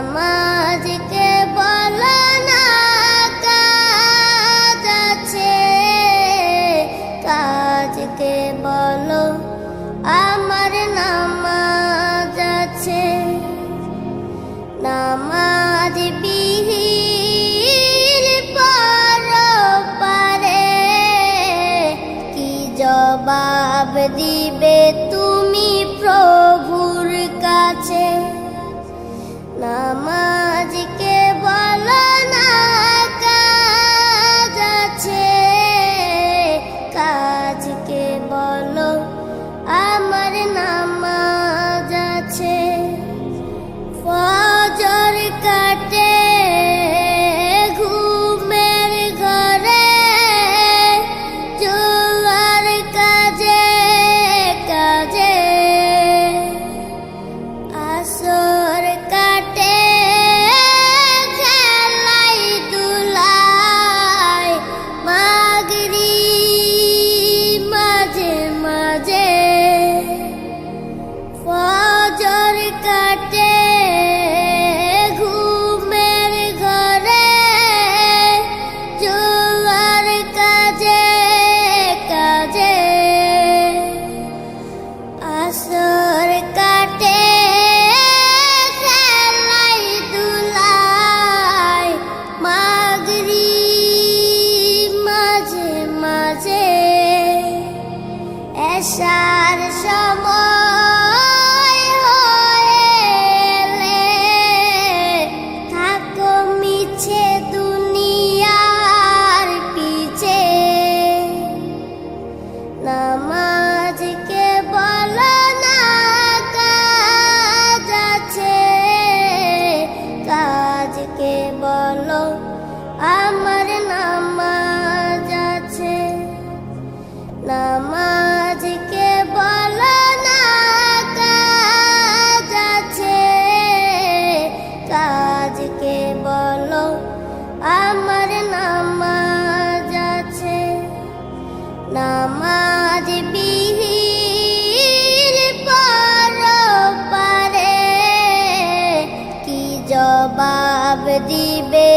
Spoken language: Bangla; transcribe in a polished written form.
নামাজকে বলো না কাজ আছে, কাজকে বলো আমার নামাজ আছে। নামাজ বিহীন পরপারে কি জবাব দিবে তুমি প্রভুর কাছে? নামাজকে বলো না কাজ আছে, কাজকে বলো আমার নামাজ আছে। ফজর কাটে ঘুমের ঘরে, জোয়ার কাজে কাজে। আসর কাটে খেলাই দুলাই, মাগরিব মাঝে মাঝে। ফজর কাটে ঘুমের ঘরে, জোয়ার কাজে কাজে। আসর কাটে খেলাই দুলাই, মাগরিব মাঝে মাঝে। এশার সময় হলে থাকো মিছে দুনিয়ার পিছে। নামাজকে বলো না কাজ আছে, কাজকে বলো আমার নামাজ আছে। নামাজকে বলো না কাজ আছে, কাজকে বলো আমার নামাজ আছে। নামাজ বিহীন পরপারে কি জবাব দিবে